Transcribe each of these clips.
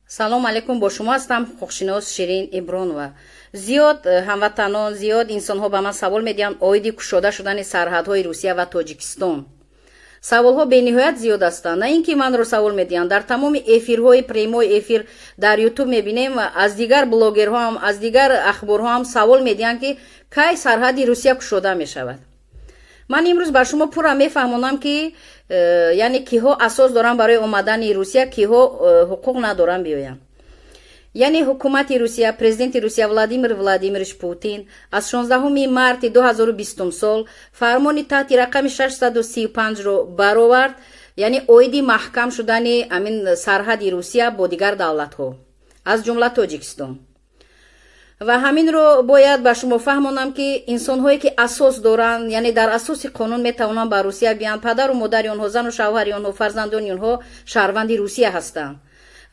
салом алейкум, бо шумо ҳастам ҳуқуқшинос Ширин Ибронова. зиёд ҳамватанон, зиёд инсонҳо ба ман савол медиҳанд оиди кушода шудани сарҳадҳои Русия ва Тоҷикистон. саволҳо бениҳоят зиёд ҳастанд. На ин ки манро савол медиҳанд, дар тамоми эфирҳои прямои эфир дар ютуб мебинем, аз дигар блогерҳо ҳам, аз дигар ахборҳо ҳам савол медиҳанд ки кай сарҳади Русия кушода мешавад. ман имрӯз ба шумо пурра мефаҳмонам ки яъне киҳо асос доранд барои омадани Русия, киҳо ҳуқуқ надоранд биёянд. яъне ҳукумати Русия, президенти Русия Владимир Владимирович Путин аз 16 марти 2020 сол фармони таҳти рақами 635ро баровард, яъне оиди маҳкам шудани амин сарҳади Русия бо дигар давлатҳо, аз ҷумла Тоҷикистон. ва ҳаминро бояд ба шумо фаҳмонам ки инсонҳое ки асос доранд, яъне дар асоси қонун метавонанд ба Русия биёянд, падару модари онҳо, зану шавҳари онҳо, фарзандони онҳо шаҳрванди Русия ҳастанд.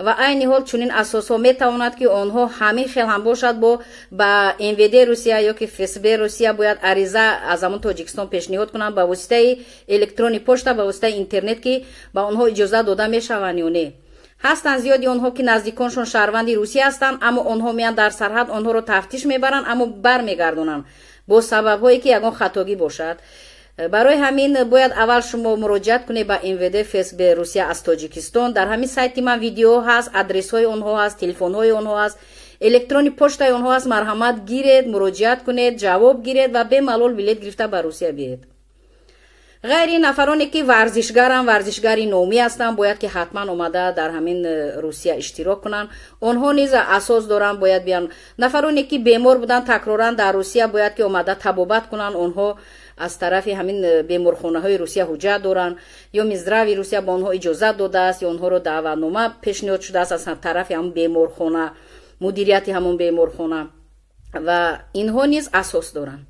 ва айни ҳол чунин асосҳо метавонад ки онҳо ҳамин хел ҳам бошад ба МВД Русия ё ки ФСБ Русия бояд ариза аз ҳамон Тоҷикистон пешниҳод кунанд ба воситаи электрони почта, ба воситаи интернет ки ба онҳо иҷоза дода мешаванд ё не. ҳастанд зиёди онҳо ки наздиконшон шаҳрванди Русия ҳастанд, аммо онҳо меянд дар сарҳад онҳоро тафтиш мебаранд, аммо бармегардонанд бо сабабҳое ки ягон хатогӣ бошад. барои ҳамин бояд аввал шумо муроҷиат кунед ба МВД ФСБ Русия аз Тоҷикистон. дар ҳамин сайти ман видео ҳаст, адресҳои онҳо ҳаст, телефонҳои онҳо ҳаст, электрони почтаи онҳо ҳаст. марҳамат гиред, муроҷиат кунед, ҷавоб гиред ва бемалол билет гирифта ба Русия биед. ғайри нафароне ки варзишгаранд, варзишгари номӣ ҳастанд, бояд ки ҳатман омада дар ҳамин Русия иштирок кунанд. онҳо низ асос доранд, бояд биёнд. нафароне ки бемор буданд такроран дар Русия, бояд ки омада табобат кунанд. онҳо аз тарафи ҳамин беморхонаҳои Русия ҳуҷҷат доранд, ё Минздрави Русия ба онҳо иҷозат додааст, ё онҳоро даъватнома пешниҳод шудааст аз тарафи ҳамон беморхона, мудирияти ҳамон беморхона, ва инҳо низ асос доранд.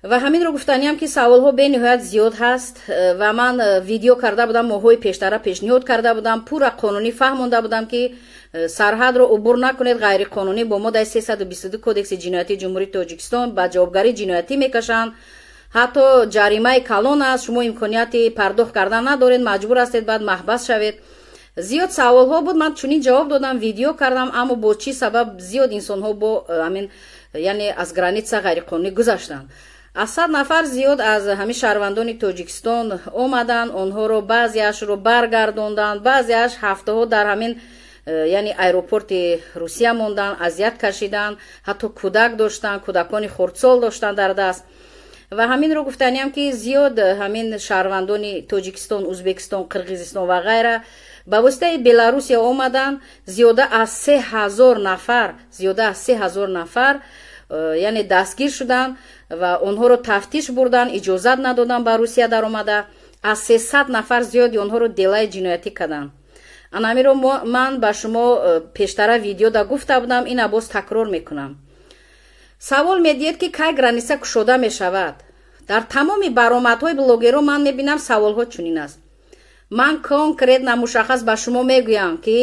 ва ҳаминро гуфтаниам ки саволҳо бениҳоят зиёд ҳаст ва ман видео карда будам, моҳҳои пештара пешниҳод карда будам, пурра қонунӣ фаҳмонда будам ки сарҳадро убур накунед, ғайриқонунӣ бо моддаи 322 кодекси ҷиноятии ҷумҳурии Тоҷикистон ба ҷавобгарии ҷиноятӣ мекашанд. ҳатто ҷаримаи калон аст, шумо имконияти пардохт кардан надоред, маҷбур ҳастед баъд маҳбас шавед. зиёд саволҳо буд, ман чунин ҷавоб додам, видео кардам, аммо бо чӣ сабаб зиёд инсонҳо бо амин яъне аз граница ғайриқонунӣ гузаштанд. аз 100 нафар зиёд аз ҳамин шаҳрвандони Тоҷикистон омаданд, онҳоро баъзеашро баргардонданд, баъзеаш ҳафтаҳо дар ҳамин яъне аэропорти Русия монданд, азият кашиданд, ҳатто кӯдак доштанд, кӯдакони хурдсол доштанд дар даст. ва ҳаминро гуфтаниам ки зиёд ҳамин шаҳрвандони Тоҷикистон, Узбекистон, Қирғизистон ва ғайра ба воситаи Беларусия омаданд. зиёда аз 3000 нафар, зиёда аз 3000 нафар яъне дастгир шуданд ва онҳоро тафтиш бурданд, иҷозат надоданд ба Русия даромада. аз 300 нафар зиёди онҳоро делаи ҷиноятӣ карданд. анамиро ман ба шумо пештара видеода гуфта будам, ина боз такрор мекунам. савол медиҳед ки кай граница кушода мешавад. дар тамоми баромадҳои блогерҳо ман мебинам саволҳо чунин аст. ман конкретна мушаххас ба шумо мегӯям ки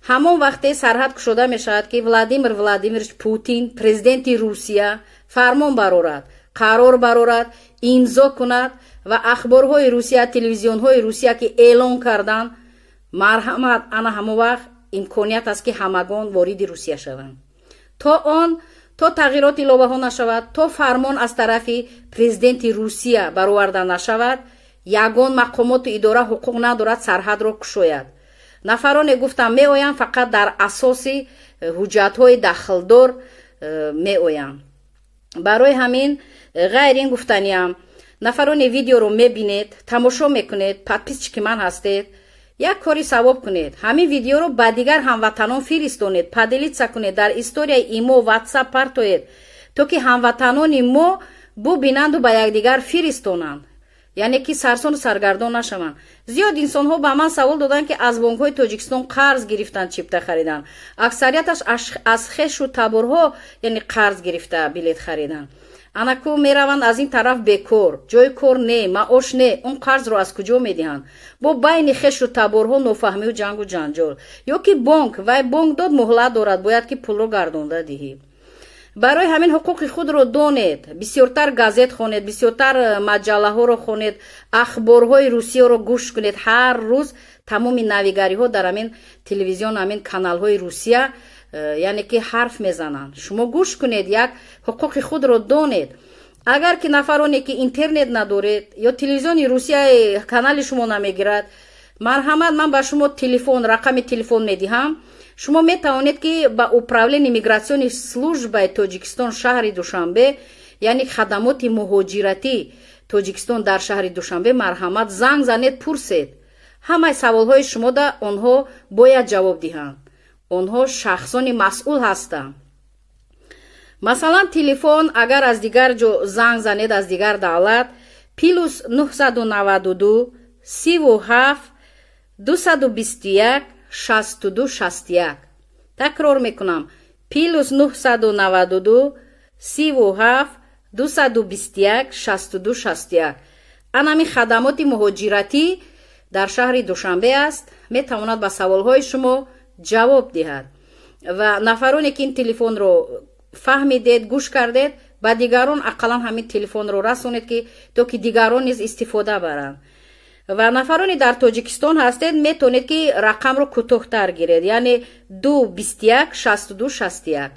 ҳамон вақте сарҳад кушода мешавад ки Владимир Владимирович Путин, президенти Русия, фармон барорад, қарор барорад, имзо кунад ва ахборҳои Русия, телевизионҳои Русия ки эълон карданд, марҳамат, ана ҳамон вақт имконият аст ки ҳамагон вориди Русия шаванд. то тағйироти иловаҳо нашавад, то фармон аз тарафи президенти Русия бароварда нашавад, ягон мақомоту идора ҳуқуқ надорад сарҳадро кушояд. нафароне гуфтам меоянд, фақат дар асоси ҳуҷҷатҳои дахлдор меоянд. барои ҳамин ғайри ин гуфтаниам, нафароне видеоро мебинед, тамошо мекунед, подписчики ман ҳастед, як кори савоб кунед, ҳамин видеоро ба дигар ҳамватанон фиристонед, поделиться кунед, дар историяи имо WhatsApp партоед, то ки ҳамватанони мо бубинанду ба якдигар фиристонанд, яъне ки сарсону саргардон нашаванд. зиёд инсонҳо ба ман савол доданд ки аз бонкҳои Тоҷикистон қарз гирифтанд, чипта хариданд. аксарияташ аз хешу таборҳо яъне қарз гирифта билет хариданд. анаку мераванд аз ин тараф бекор, ҷои кор не, маош не, он қарзро аз куҷо медиҳанд? бо байни хешу таборҳо нофаҳмию ҷангу ҷанҷол, ё ки бонк, вай бонк дод муҳлат дорад, бояд ки пулро гардонда диҳӣ. барои ҳамин ҳуқуқи худро донед, бисёртар газет хонед, бисёртар маҷаллаҳоро хонед, ахборҳои русияро гӯш кунед. ҳар рӯз тамоми навигариҳо дар ҳамин телевизион, ҳамин каналҳои русия яъне ки ҳарф мезананд. шумо гӯш кунед, як ҳуқуқи худро донед. агар ки нафароне ки интернет надоред ё телевизиони русия канали шумо намегирад, марҳамат, ман ба шумо телефон, рақами телефон медиҳам. шумо метавонед ки ба управлени мигратсиони службаи Тоҷикистон шаҳри Душанбе, яъне хадамоти муҳоҷиратӣ Тоҷикистон дар шаҳри Душанбе, марҳамат, занг занед, пурсед. ҳамаи саволҳои шумо да онҳо бояд ҷавоб диҳанд. онҳо шахсони масъул ҳастанд. масалан, телефон агар аз дигар ҷо занг занед, аз дигар давлат, плюс 992 37 221 6261. такрор мекунам, плюс 992 37 221 6261. анами хадамоти муҳоҷиратӣ дар шаҳри Душанбе аст. метавонад ба саволҳои шумо ҷавоб диҳад. ва нафароне ки ин телефонро фаҳмидед, гӯш кардед, ба дигарон ақаллан ҳамин телефонро расонед ки то ки дигарон низ истифода баранд. ва нафароне дар Тоҷикистон ҳастед, метавонед ки рақамро кӯтоҳтар гиред, яъне 221 62 61.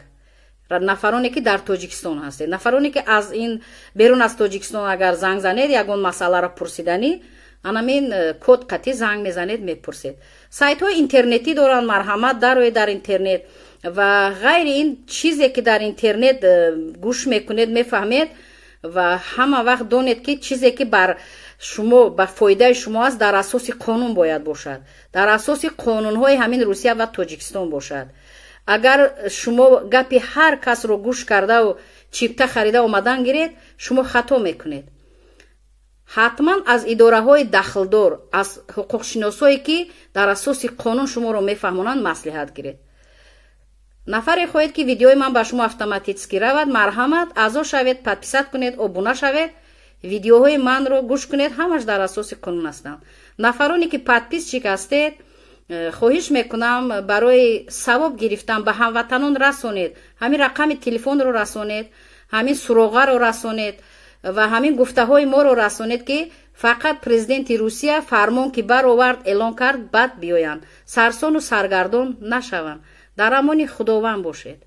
нафароне ки дар Тоҷикистон ҳастед. нафароне ки аз ин берун аз Тоҷикистон агар занг занед, ягон масъаларо пурсиданӣ, анамин код қатӣ занг мезанед, мепурсед. сайтҳои интернетӣ доранд, марҳамат, дароед дар интернет. ва ғайри ин чизе ки дар интернет гӯш мекунед, мефаҳмед ва ҳама вақт донед ки чизе ки бар шумо ба фоидаи шумо аст, дар асоси қонун бояд бошад, дар асоси қонунҳои ҳамин Русия ва Тоҷикистон бошад. агар шумо гапи ҳар касро гӯш кардаву чипта харида омадан гиред, шумо хато мекунед. ҳатман аз идораҳои дахлдор, аз ҳуқуқшиносое ки дар асоси қонун шуморо мефаҳмонанд, маслиҳат гиред. нафаре хоҳед ки видеои ман ба шумо автоматически равад, марҳамат, аъзо шавед, подписат кунед, обуна шавед, видеоҳои манро гӯш кунед. ҳамаш дар асоси қонун ҳастанд. нафароне ки подписчик ҳастед, хоҳиш мекунам барои савоб гирифтан ба ҳамватанон расонед. ҳамин рақами телефонро расонед, ҳамин суроғаро расонед ва ҳамин гуфтаҳои моро расонед ки фақат президенти Русия фармон ки баровард, эълон кард, баъд биёянд, сарсону саргардон нашаванд. дар амони худованд бошед.